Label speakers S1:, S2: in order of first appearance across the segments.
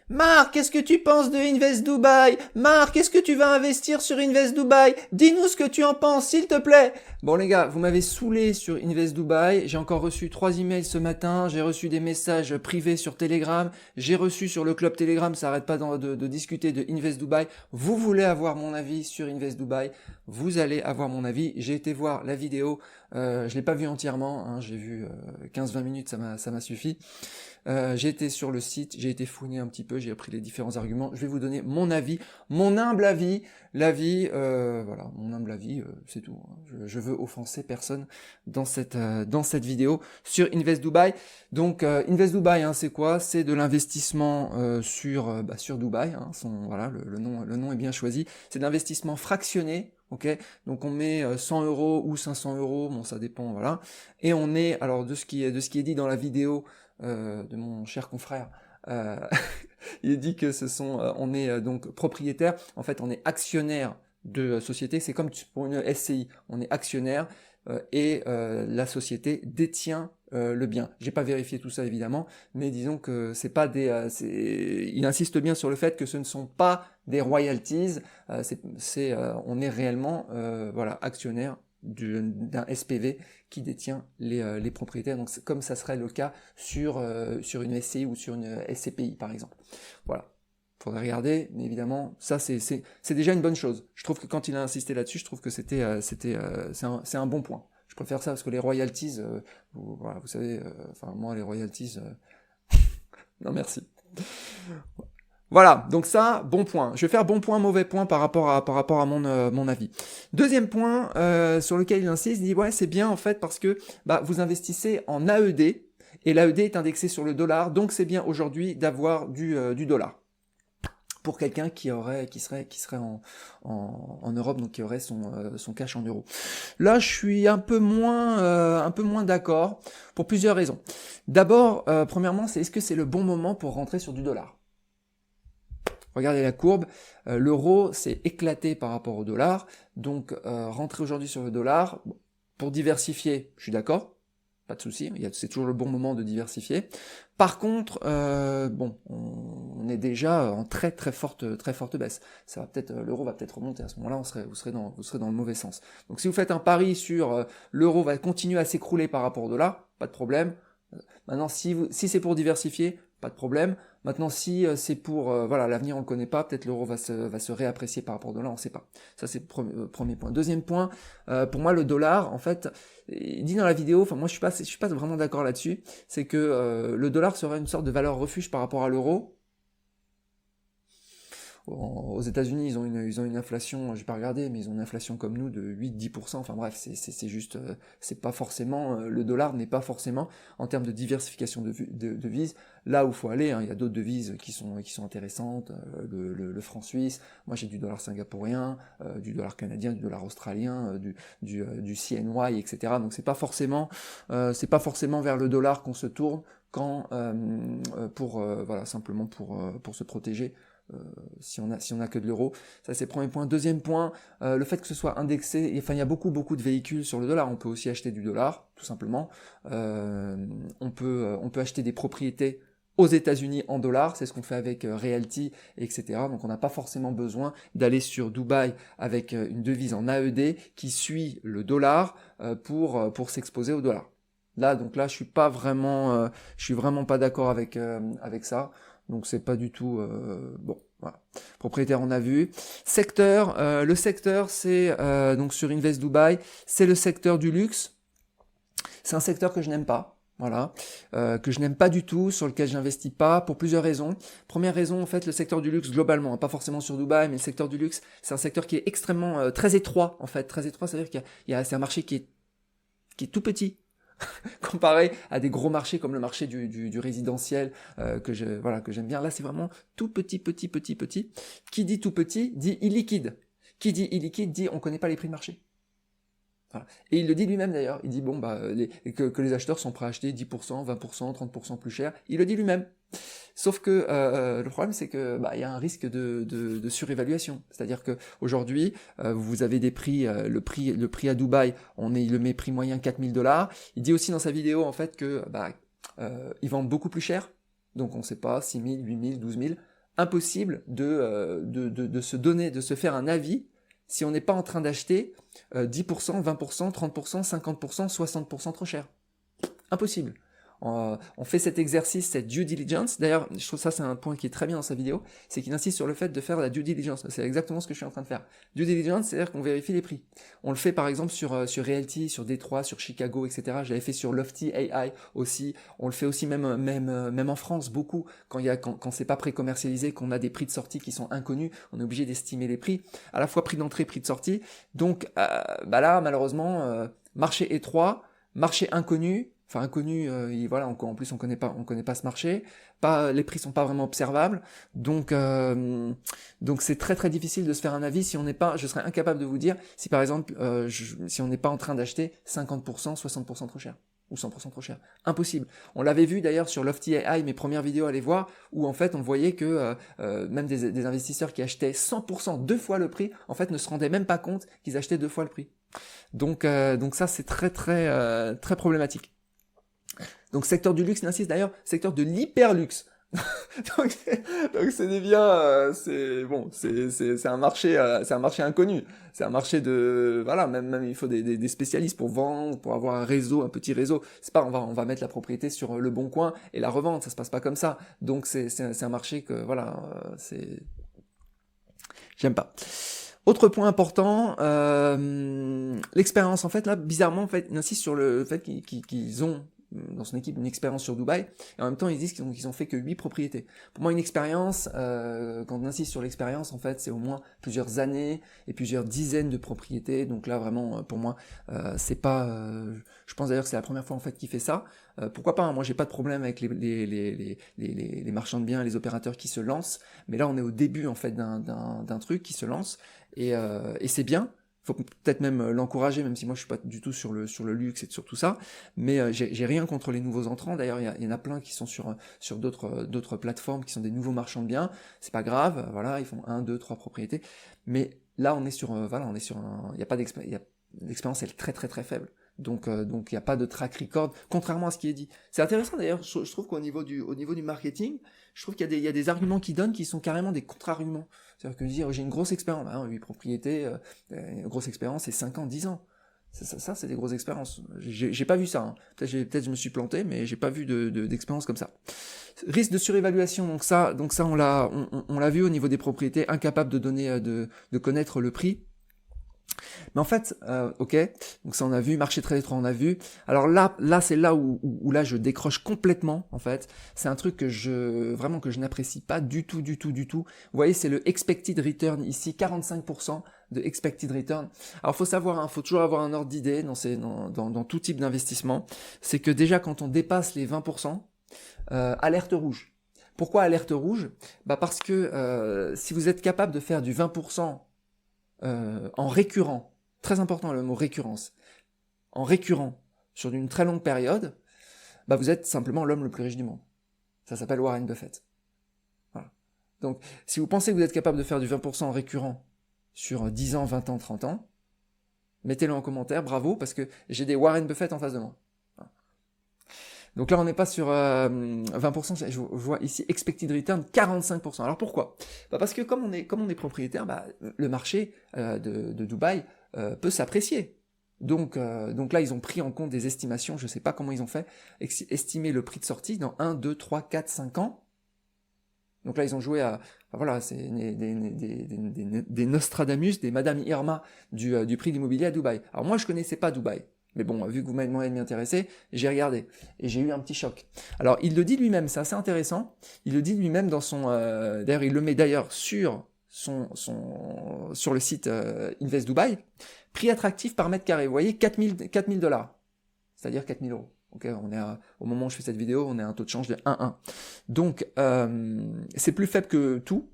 S1: Marc, qu'est-ce que tu penses de Invest Dubaï? Marc, est-ce que tu vas investir sur Invest Dubaï? Dis-nous ce que tu en penses, s'il te plaît. Bon les gars, vous m'avez saoulé sur Invest Dubaï. J'ai encore reçu 3 emails ce matin. J'ai reçu des messages privés sur Telegram. J'ai reçu sur le club Telegram, ça arrête pas de discuter de Invest Dubaï. Vous voulez avoir mon avis sur Invest Dubaï? Vous allez avoir mon avis. J'ai été voir la vidéo. Je l'ai pas vue entièrement. Hein, j'ai vu 15-20 minutes, ça m'a suffi. J'ai été sur le site, j'ai été fouiner un petit peu, j'ai appris les différents arguments. Je vais vous donner mon avis, mon humble avis. Voilà, mon humble avis, c'est tout. Je veux offenser personne dans cette vidéo sur Invest Dubaï. Donc Invest Dubaï, hein, c'est quoi? C'est de l'investissement sur Dubaï. Hein, voilà, le nom est bien choisi. C'est de l'investissement fractionné. Ok, donc on met 100 € ou 500 €, bon ça dépend, voilà. Et on est, alors de ce qui est dit dans la vidéo de mon cher confrère, il dit que on est donc propriétaire, en fait on est actionnaire de société, c'est comme pour une SCI, on est actionnaire et la société détient le bien. J'ai pas vérifié tout ça évidemment, mais disons que c'est pas il insiste bien sur le fait que ce ne sont pas des royalties, on est réellement voilà, actionnaire d'un SPV qui détient les propriétaires, donc comme ça serait le cas sur une SCI ou sur une SCPI par exemple. Voilà. Faudrait regarder, mais évidemment, ça c'est déjà une bonne chose. Je trouve que quand il a insisté là-dessus, je trouve que c'est un bon point. Je préfère ça parce que les royalties, voilà, vous savez, enfin moi les royalties, non merci. Voilà, donc ça, bon point. Je vais faire bon point, mauvais point par rapport à mon avis. Deuxième point sur lequel il insiste, il dit ouais c'est bien en fait parce que vous investissez en AED et l'AED est indexé sur le dollar, donc c'est bien aujourd'hui d'avoir du dollar. Pour quelqu'un qui serait en Europe, donc qui aurait son cash en euros. Là, je suis un peu moins d'accord pour plusieurs raisons. D'abord, premièrement, est-ce que c'est le bon moment pour rentrer sur du dollar? Regardez la courbe, l'euro s'est éclaté par rapport au dollar, donc rentrer aujourd'hui sur le dollar, pour diversifier, je suis d'accord, pas de souci, c'est toujours le bon moment de diversifier. Par contre, on est déjà en très forte baisse. Ça va peut-être, l'euro va peut-être remonter à ce moment-là, vous serez dans le mauvais sens. Donc si vous faites un pari sur l'euro va continuer à s'écrouler par rapport au dollar, pas de problème. Maintenant, si c'est pour diversifier, pas de problème. Maintenant, si c'est pour voilà, l'avenir on le connaît pas, peut-être l'euro va se réapprécier par rapport au dollar, on sait pas. Ça c'est le premier point. Deuxième point, pour moi le dollar, en fait, il dit dans la vidéo, enfin moi je suis pas vraiment d'accord là-dessus, c'est que le dollar serait une sorte de valeur refuge par rapport à l'euro. Aux États-Unis, ils ont une inflation, j'ai pas regardé, mais ils ont une inflation comme nous de 8-10%. Enfin bref, c'est juste, c'est pas forcément, le dollar n'est pas forcément en termes de diversification de devises là où il faut aller. Hein. Il y a d'autres devises qui sont intéressantes, le franc suisse. Moi, j'ai du dollar singapourien, du dollar canadien, du dollar australien, du CNY, etc. Donc c'est pas forcément vers le dollar qu'on se tourne quand voilà, simplement pour se protéger. Si on a que de l'euro, ça c'est le premier point. Deuxième point, le fait que ce soit indexé, enfin il y a beaucoup de véhicules sur le dollar, on peut aussi acheter du dollar, tout simplement. On peut acheter des propriétés aux États-Unis en dollars, c'est ce qu'on fait avec Realty, etc. Donc on n'a pas forcément besoin d'aller sur Dubaï avec une devise en AED qui suit le dollar pour s'exposer au dollar. Là, je suis vraiment pas d'accord avec ça. Donc c'est pas du tout bon. Voilà. Propriétaire, on a vu. Secteur, le secteur, c'est donc sur Invest Dubaï, c'est le secteur du luxe. C'est un secteur que je n'aime pas. Voilà, que je n'aime pas du tout, sur lequel j'investis pas, pour plusieurs raisons. Première raison, en fait, le secteur du luxe globalement, hein, pas forcément sur Dubaï, mais le secteur du luxe, c'est un secteur qui est extrêmement très étroit, en fait, très étroit. C'est-à-dire c'est un marché qui est tout petit. Comparé à des gros marchés comme le marché du résidentiel que j'aime bien. Là, c'est vraiment tout petit. Qui dit tout petit dit illiquide. Qui dit illiquide dit on connaît pas les prix de marché. Voilà. Et il le dit lui-même d'ailleurs. Il dit que les acheteurs sont prêts à acheter 10%, 20%, 30% plus cher. Il le dit lui-même. Sauf que le problème c'est que il y a un risque de surévaluation. C'est-à-dire que aujourd'hui vous avez des prix, le prix à Dubaï, il le met prix moyen $4000. Il dit aussi dans sa vidéo en fait que ils vendent beaucoup plus cher. Donc on sait pas 6000, 8000, 12000. impossible de se donner, de se faire un avis si on n'est pas en train d'acheter 10%, 20%, 30%, 50%, 60% trop cher. Impossible. On fait cet exercice, cette due diligence. D'ailleurs, je trouve ça c'est un point qui est très bien dans sa vidéo, c'est qu'il insiste sur le fait de faire la due diligence. C'est exactement ce que je suis en train de faire. Due diligence, c'est-à-dire qu'on vérifie les prix. On le fait par exemple sur Realty, sur Détroit, sur Chicago, etc. Je l'avais fait sur Lofty AI aussi. On le fait aussi même en France beaucoup. Quand c'est pas pré-commercialisé, qu'on a des prix de sortie qui sont inconnus, on est obligé d'estimer les prix, à la fois prix d'entrée, prix de sortie. Donc là, malheureusement, marché étroit, marché inconnu. Enfin inconnu, voilà, en plus on connaît pas ce marché, les prix sont pas vraiment observables, donc c'est très très difficile de se faire un avis si on n'est pas, je serais incapable de vous dire si par exemple si on n'est pas en train d'acheter 50%, 60% trop cher ou 100% trop cher, impossible. On l'avait vu d'ailleurs sur Lofty AI, mes premières vidéos à aller voir, où en fait on voyait que même des investisseurs qui achetaient 100% deux fois le prix, en fait ne se rendaient même pas compte qu'ils achetaient deux fois le prix. Donc ça c'est très très très problématique. Donc secteur du luxe, il insiste d'ailleurs, secteur de l'hyperluxe. donc c'est des biens, c'est un marché inconnu. C'est un marché de, voilà, même il faut des spécialistes pour vendre, pour avoir un petit réseau. C'est pas, on va mettre la propriété sur le bon coin et la revendre, ça se passe pas comme ça. Donc c'est un marché que, voilà, j'aime pas. Autre point important, l'expérience. En fait, là, bizarrement, en fait, il insiste sur le fait qu'ils ont dans son équipe une expérience sur Dubaï, et en même temps ils disent qu'ils ont fait que 8 propriétés. Pour moi une expérience, quand on insiste sur l'expérience, en fait c'est au moins plusieurs années et plusieurs dizaines de propriétés, donc là vraiment pour moi c'est pas, je pense d'ailleurs que c'est la première fois en fait qu'il fait ça, pourquoi pas, hein, moi j'ai pas de problème avec les marchands de biens, les opérateurs qui se lancent, mais là on est au début en fait d'un truc qui se lance, et c'est bien. Faut peut-être même l'encourager, même si moi je suis pas du tout sur le luxe et sur tout ça, mais j'ai rien contre les nouveaux entrants. D'ailleurs, il y en a plein qui sont sur d'autres plateformes, qui sont des nouveaux marchands de biens. C'est pas grave, voilà, ils font 1, 2, 3 propriétés. Mais là, on est sur il y a pas d'expérience, l'expérience elle est très très très faible. Donc il n'y a pas de track record, contrairement à ce qui est dit. C'est intéressant d'ailleurs, je trouve qu'au niveau du marketing, je trouve qu'il y a des arguments qui donnent qui sont carrément des contre-arguments. C'est-à-dire que dire j'ai une grosse expérience, 8 propriétés, grosse expérience, c'est 5 ans, 10 ans. Ça c'est des grosses expériences. J'ai pas vu ça. Hein. Peut-être je me suis planté, mais j'ai pas vu d'expérience comme ça. Risque de surévaluation, donc ça on l'a vu au niveau des propriétés, incapable de donner, de connaître le prix. Mais en fait, ok, donc ça on a vu, marché très étroit on a vu. Alors là c'est là où là je décroche complètement en fait. C'est un truc que je n'apprécie pas du tout. Vous voyez, c'est le expected return ici, 45% de expected return. Alors faut savoir, faut toujours avoir un ordre d'idée dans tout type d'investissement. C'est que déjà quand on dépasse les 20%, alerte rouge. Pourquoi alerte rouge ? Parce que si vous êtes capable de faire du 20% en récurrent, très important le mot récurrence, en récurrent sur une très longue période, vous êtes simplement l'homme le plus riche du monde. Ça s'appelle Warren Buffett. Voilà. Donc, si vous pensez que vous êtes capable de faire du 20% en récurrent sur 10 ans, 20 ans, 30 ans, mettez-le en commentaire, bravo, parce que j'ai des Warren Buffett en face de moi. Voilà. Donc là, on n'est pas sur 20%, je vois ici expected return 45%. Alors pourquoi ? Parce que comme on est propriétaire, le marché de Dubaï peut s'apprécier. Donc là, ils ont pris en compte des estimations, je ne sais pas comment ils ont fait, estimer le prix de sortie dans 1, 2, 3, 4, 5 ans. Donc là, ils ont joué à... voilà, c'est des Nostradamus, des Madame Irma du prix de l'immobilier à Dubaï. Alors moi, je connaissais pas Dubaï. Mais bon, vu que vous m'avez demandé de m'y intéresser, j'ai regardé et j'ai eu un petit choc. Alors, il le dit lui-même, c'est assez intéressant. Il le dit lui-même dans son... d'ailleurs, il le met d'ailleurs sur le site Invest Dubai. Prix attractif par mètre carré. Vous voyez, 4000 $. C'est-à-dire 4000 €. Okay, au moment où je fais cette vidéo, on est à un taux de change de 1,1. Donc, c'est plus faible que tout.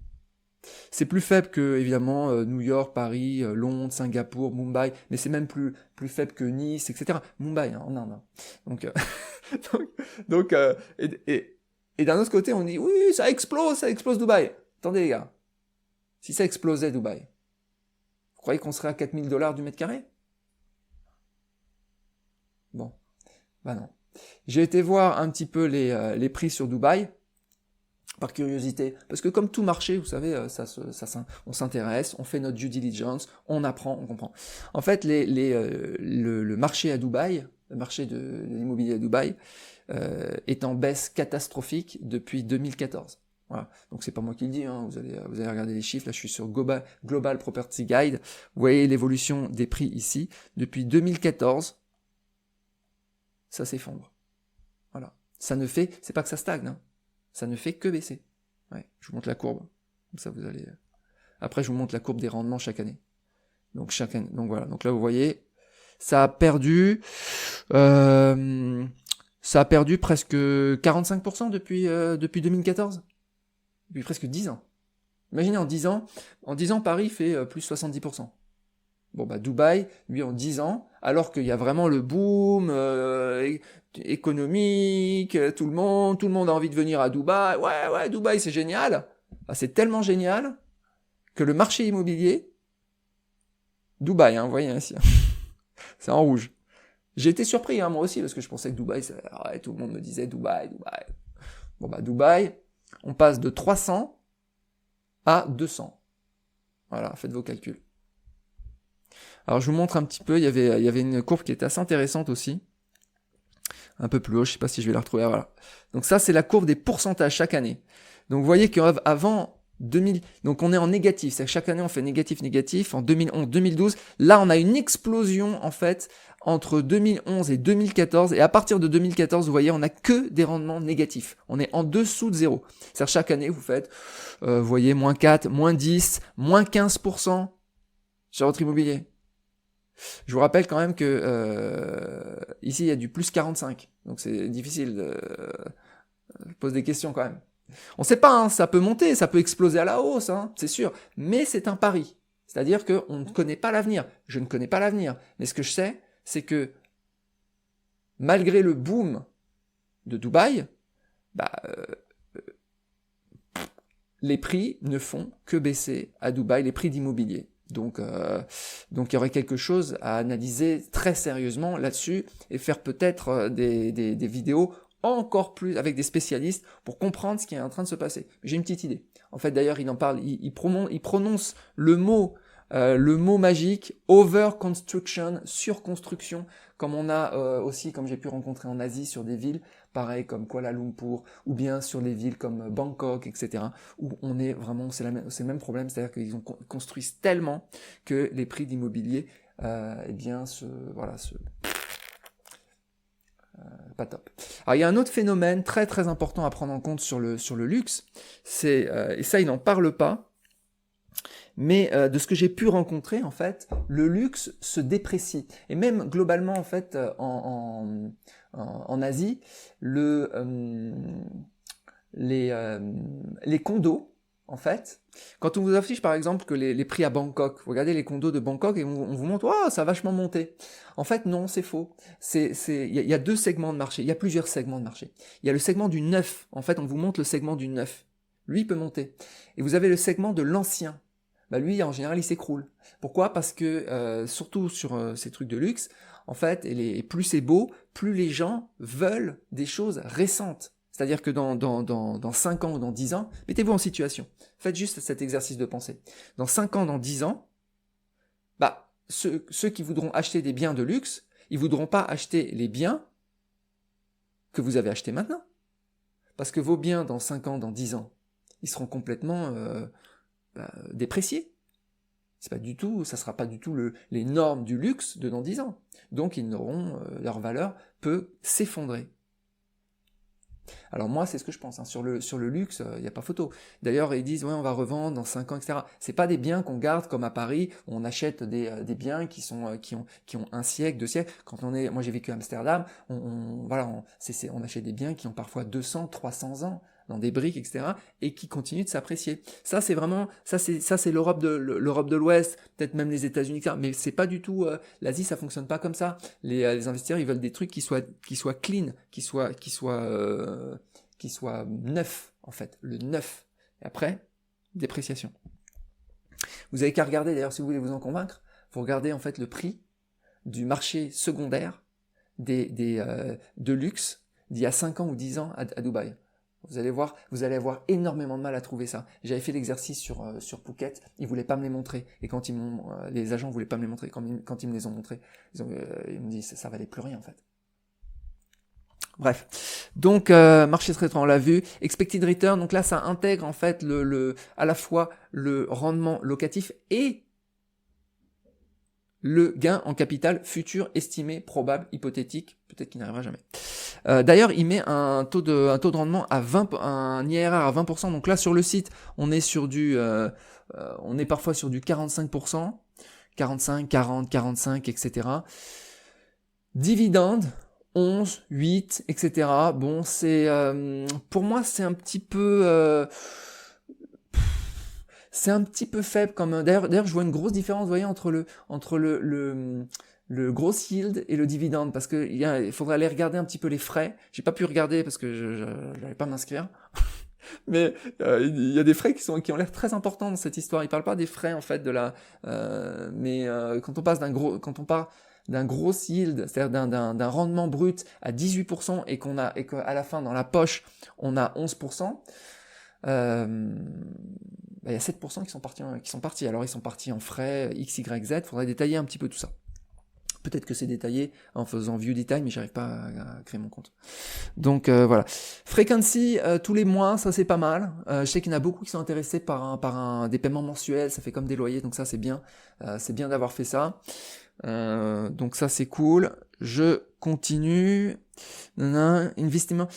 S1: C'est plus faible que, évidemment, New York, Paris, Londres, Singapour, Mumbai, mais c'est même plus faible que Nice, etc. Mumbai, en Inde. Donc, et d'un autre côté, on dit, oui, ça explose Dubaï. Attendez, les gars. Si ça explosait Dubaï, vous croyez qu'on serait à 4000 $ du mètre carré ? Bon, non. J'ai été voir un petit peu les prix sur Dubaï. par curiosité, parce que comme tout marché, vous savez, on s'intéresse, on fait notre due diligence, on apprend, on comprend. En fait, le marché à Dubaï, le marché de l'immobilier à Dubaï, est en baisse catastrophique depuis 2014. Voilà. Donc c'est pas moi qui le dis, hein. Vous allez regarder les chiffres. Là, je suis sur Global Property Guide. Vous voyez l'évolution des prix ici. Depuis 2014, ça s'effondre. Voilà. C'est pas que ça stagne, hein. Ça ne fait que baisser. Ouais, je vous montre la courbe. Comme ça, vous allez. Après, je vous montre la courbe des rendements chaque année. Donc chaque année. Donc voilà. Donc là, vous voyez, ça a perdu presque 45% depuis 2014. Depuis presque 10 ans. Imaginez en 10 ans, Paris fait plus 70%. Bon bah Dubaï, lui en 10 ans, alors qu'il y a vraiment le boom économique, tout le monde a envie de venir à Dubaï. Ouais, Dubaï c'est génial. Ah, c'est tellement génial que le marché immobilier, Dubaï, hein, vous voyez ici, c'est en rouge. J'ai été surpris, hein, moi aussi, parce que je pensais que Dubaï, tout le monde me disait Dubaï. Bon bah Dubaï, on passe de 300 à 200. Voilà, faites vos calculs. Alors je vous montre un petit peu, il y avait une courbe qui était assez intéressante aussi. Un peu plus haut, je sais pas si je vais la retrouver. Voilà. Donc ça, c'est la courbe des pourcentages chaque année. Donc vous voyez qu'avant 2000, donc on est en négatif, c'est que chaque année on fait négatif, en 2011, 2012, là on a une explosion en fait entre 2011 et 2014, et à partir de 2014, vous voyez, on n'a que des rendements négatifs. On est en dessous de zéro. C'est-à-dire chaque année, vous faites, vous voyez, moins 4, moins 10, moins 15% sur votre immobilier. Je vous rappelle quand même que ici il y a du plus 45, donc c'est difficile. Je pose des questions quand même. On ne sait pas, hein, ça peut monter, ça peut exploser à la hausse, hein, c'est sûr, mais c'est un pari. C'est-à-dire qu'on ne connaît pas l'avenir. Je ne connais pas l'avenir, mais ce que je sais, c'est que malgré le boom de Dubaï, les prix ne font que baisser à Dubaï, les prix d'immobilier. Donc il y aurait quelque chose à analyser très sérieusement là-dessus et faire peut-être des vidéos encore plus avec des spécialistes pour comprendre ce qui est en train de se passer. J'ai une petite idée. En fait, d'ailleurs, il en parle, il prononce le mot magique overconstruction, surconstruction, comme on a aussi, comme j'ai pu rencontrer en Asie sur des villes, pareil comme Kuala Lumpur, ou bien sur des villes comme Bangkok, etc., où on est vraiment, c'est le même problème, c'est-à-dire qu'ils construisent tellement que les prix d'immobilier, pas top. Alors il y a un autre phénomène très très important à prendre en compte sur le luxe, c'est, et ça il n'en parle pas, mais de ce que j'ai pu rencontrer, en fait, le luxe se déprécie. Et même globalement, en fait, en Asie, les condos, en fait, quand on vous affiche par exemple que les prix à Bangkok, vous regardez les condos de Bangkok et on vous montre, oh, ça a vachement monté. En fait, non, c'est faux. Il y a deux segments de marché, il y a plusieurs segments de marché. Il y a le segment du neuf, en fait, on vous montre le segment du neuf. Lui, il peut monter. Et vous avez le segment de l'ancien. Bah lui, en général, il s'écroule. Pourquoi? Parce que, surtout sur ces trucs de luxe, en fait, et plus c'est beau, plus les gens veulent des choses récentes. C'est-à-dire que dans 5 ans ou dans 10 ans, mettez-vous en situation. Faites juste cet exercice de pensée. Dans 5 ans, dans 10 ans, ceux qui voudront acheter des biens de luxe, ils voudront pas acheter les biens que vous avez achetés maintenant. Parce que vos biens, dans 5 ans, dans 10 ans, ils seront complètement dépréciés. Ça sera pas du tout les normes du luxe de dans 10 ans. Donc leur valeur peut s'effondrer. Alors moi, c'est ce que je pense, hein. Sur le luxe, il n'y a pas photo. D'ailleurs, ils disent, ouais, on va revendre dans 5 ans, etc. C'est pas des biens qu'on garde comme à Paris, où on achète des biens qui ont un siècle, 2 siècles. Moi j'ai vécu à Amsterdam, on achète des biens qui ont parfois 200, 300 ans, dans des briques, etc., et qui continuent de s'apprécier. Ça, c'est l'Europe de l'Ouest, peut-être même les États-Unis, etc., mais c'est pas du tout, l'Asie, ça fonctionne pas comme ça. Les investisseurs, ils veulent des trucs qui soient clean, qui soient neufs, en fait, le neuf. Et après, dépréciation. Vous avez qu'à regarder, d'ailleurs, si vous voulez vous en convaincre, vous regardez, en fait, le prix du marché secondaire de luxe d'il y a 5 ans ou 10 ans à Dubaï. Vous allez avoir énormément de mal à trouver ça. J'avais fait l'exercice sur Phuket, ils voulaient pas me les montrer. Et quand les agents voulaient pas me les montrer, quand ils me les ont montrés, ils me disent ça valait plus rien en fait. Bref, donc marché très on l'a vu, expected return, donc là ça intègre en fait à la fois le rendement locatif et le gain en capital futur, estimé, probable, hypothétique, peut-être qu'il n'arrivera jamais. D'ailleurs, il met un taux de rendement à 20, un IRR à 20%. Donc là, sur le site, on est on est parfois sur du 45%, 45, 40, 45, etc. Dividende, 11, 8, etc. Bon, pour moi, c'est un petit peu... c'est un petit peu faible comme d'ailleurs je vois une grosse différence, vous voyez, entre le gross yield et le dividende, parce que il faudrait aller regarder un petit peu les frais. J'ai pas pu regarder parce que je n'allais pas m'inscrire. Mais il y a des frais qui ont l'air très importants dans cette histoire. Il parle pas des frais en fait mais quand on part d'un gros yield, c'est-à-dire d'un rendement brut à 18% et qu'à la fin dans la poche on a 11%, il y a 7% qui sont partis. Alors ils sont partis en frais, X, Y, Z, faudrait détailler un petit peu tout ça. Peut-être que c'est détaillé en faisant view detail, mais j'arrive pas à créer mon compte. Donc voilà. Frequency, tous les mois, ça c'est pas mal. Je sais qu'il y en a beaucoup qui sont intéressés par des paiements mensuels, ça fait comme des loyers, donc ça c'est bien. C'est bien d'avoir fait ça. Donc ça c'est cool. Je continue. Investissement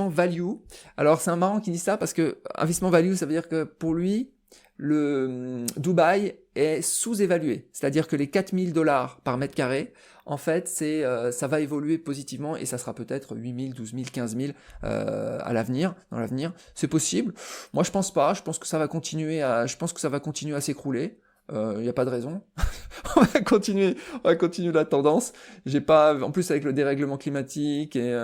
S1: value. Alors c'est un marrant qui dit ça parce que investissement value, ça veut dire que pour lui, le Dubaï est sous-évalué. C'est-à-dire que les 4000 $ par mètre carré, en fait, ça va évoluer positivement et ça sera peut-être 8000, 12 000, 15 000 dans l'avenir. C'est possible. Moi, je pense pas. Je pense que ça va continuer à s'écrouler. Il n'y a pas de raison. on va continuer la tendance. En plus avec le dérèglement climatique et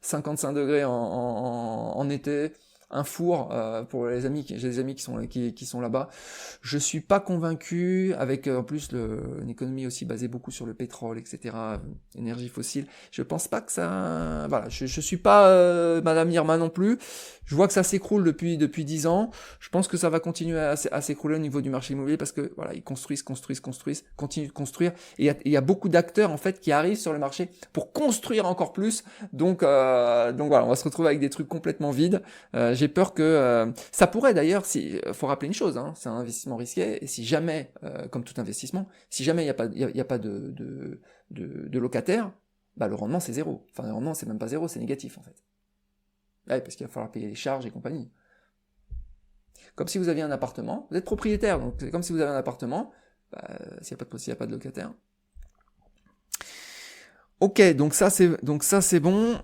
S1: 55 degrés en été, un four pour les amis, j'ai des amis qui sont là-bas. Je suis pas convaincu avec en plus une économie aussi basée beaucoup sur le pétrole, etc. Énergie fossile. Je pense pas que ça. Voilà, je suis pas Madame Irma non plus. Je vois que ça s'écroule depuis 10 ans. Je pense que ça va continuer à s'écrouler au niveau du marché immobilier parce que voilà, ils construisent, continuent de construire. Et il y a beaucoup d'acteurs en fait qui arrivent sur le marché pour construire encore plus. Donc voilà, on va se retrouver avec des trucs complètement vides. J'ai peur que ça pourrait d'ailleurs, faut rappeler une chose, hein, c'est un investissement risqué, et si jamais, comme tout investissement, si jamais il y a pas de locataire, bah le rendement c'est zéro. Enfin le rendement c'est même pas zéro, c'est négatif en fait. Ouais, parce qu'il va falloir payer les charges et compagnie. Comme si vous aviez un appartement, vous êtes propriétaire, donc c'est comme si vous avez un appartement, bah, s'il n'y a pas de locataire. Ok, donc ça c'est bon.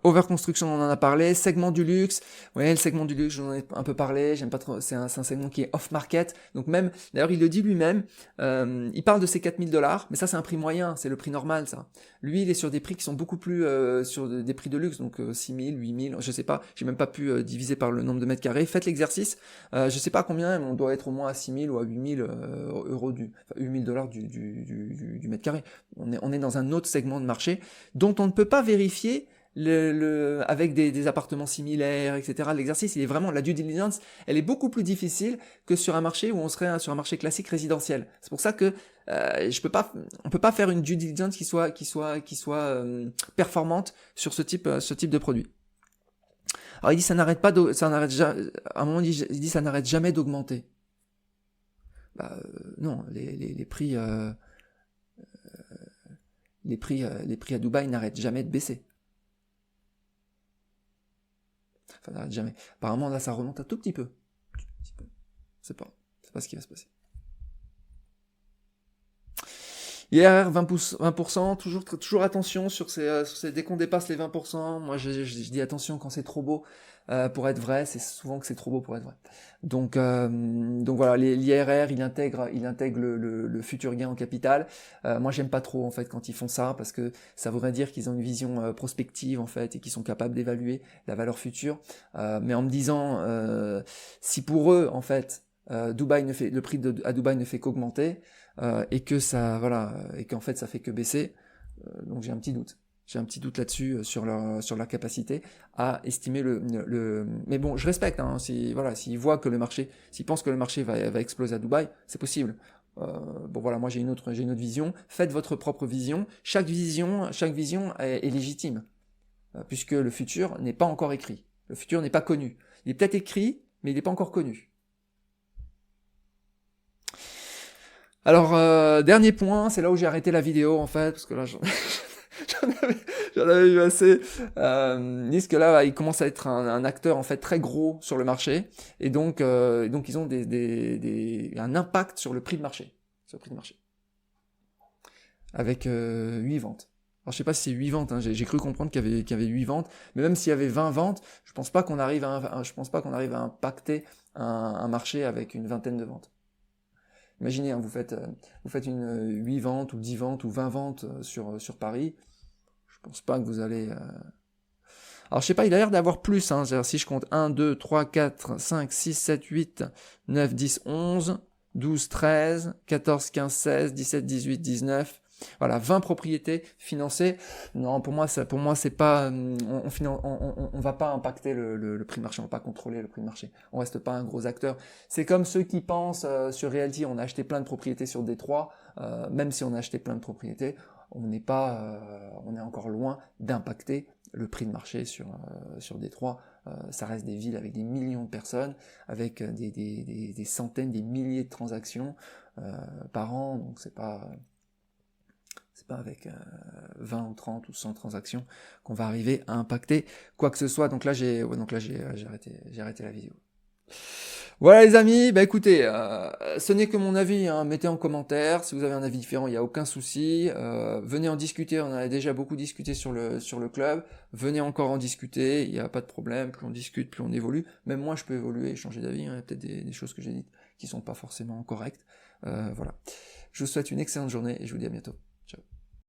S1: Overconstruction, on en a parlé. Segment du luxe, ouais, le segment du luxe, j'en ai un peu parlé. J'aime pas trop. C'est un segment qui est off market. Donc même, d'ailleurs, il le dit lui-même. Il parle de ces 4000 $, mais ça c'est un prix moyen, c'est le prix normal, ça. Lui, il est sur des prix qui sont beaucoup plus sur des prix de luxe, donc 6000, 8000, je sais pas. J'ai même pas pu diviser par le nombre de mètres carrés. Faites l'exercice. Je sais pas combien, mais on doit être au moins à 6000 ou à 8000 euros 8000 $ du mètre carré. On est dans un autre segment de marché dont on ne peut pas vérifier avec des appartements similaires, etc. L'exercice, il est vraiment, la due diligence, elle est beaucoup plus difficile que sur un marché où on serait sur un marché classique résidentiel. C'est pour ça que on peut pas faire une due diligence qui soit performante sur ce type de produit. Alors il dit à un moment il dit ça n'arrête jamais d'augmenter. Non, les prix à Dubaï n'arrêtent jamais de baisser. Enfin, n'arrêtent jamais. Apparemment, là, ça remonte un tout petit peu. C'est pas ce qui va se passer. IRR 20%, toujours attention sur ces dès qu'on dépasse les 20%. Moi, je dis attention quand c'est trop beau pour être vrai. C'est souvent que c'est trop beau pour être vrai. Donc voilà, l'IRR, il intègre le futur gain en capital. Moi, j'aime pas trop en fait quand ils font ça parce que ça voudrait dire qu'ils ont une vision prospective en fait et qu'ils sont capables d'évaluer la valeur future. Mais en me disant si pour eux en fait le prix à Dubaï ne fait qu'augmenter et que ça et qu'en fait ça fait que baisser, donc j'ai un petit doute. J'ai un petit doute là-dessus sur leur capacité à estimer Mais bon, je respecte. Hein, s'ils voient que le marché, s'ils pensent que le marché va exploser à Dubaï, c'est possible. Bon voilà, moi j'ai une autre vision. Faites votre propre vision. Chaque vision est légitime, puisque le futur n'est pas encore écrit. Le futur n'est pas connu. Il est peut-être écrit, mais il n'est pas encore connu. Alors, dernier point, c'est là où j'ai arrêté la vidéo en fait, parce que là j'en avais eu assez. Ils disent que là, ils commencent à être un acteur en fait très gros sur le marché, et donc ils ont un impact sur le prix de marché, avec 8 ventes. Alors je sais pas si c'est 8 ventes, hein, j'ai cru comprendre qu'il y avait 8 ventes, mais même s'il y avait 20 ventes, je pense pas qu'on arrive à impacter un marché avec une vingtaine de ventes. Imaginez, hein, vous faites une 8 ventes, ou 10 ventes, ou 20 ventes sur Paris. Je pense pas que vous allez... Alors je sais pas, il a l'air d'avoir plus, hein. Si je compte 1, 2, 3, 4, 5, 6, 7, 8, 9, 10, 11, 12, 13, 14, 15, 16, 17, 18, 19... Voilà, 20 propriétés financées. Non, pour moi c'est pas... On va pas impacter le prix de marché, on va pas contrôler le prix de marché. On reste pas un gros acteur. C'est comme ceux qui pensent sur Realty, on a acheté plein de propriétés sur Détroit. Même si on a acheté plein de propriétés, on est encore loin d'impacter le prix de marché sur Détroit. Ça reste des villes avec des millions de personnes, avec des centaines, des milliers de transactions par an, donc c'est pas avec 20 ou 30 ou 100 transactions qu'on va arriver à impacter quoi que ce soit. Donc là j'ai arrêté la vidéo. Voilà les amis, bah écoutez, ce n'est que mon avis, hein. Mettez en commentaire, si vous avez un avis différent, il n'y a aucun souci, venez en discuter, on a déjà beaucoup discuté sur le club, venez encore en discuter, il n'y a pas de problème, plus on discute, plus on évolue, même moi je peux évoluer et changer d'avis, hein. Il y a peut-être des choses que j'ai dites qui sont pas forcément correctes, voilà. Je vous souhaite une excellente journée et je vous dis à bientôt.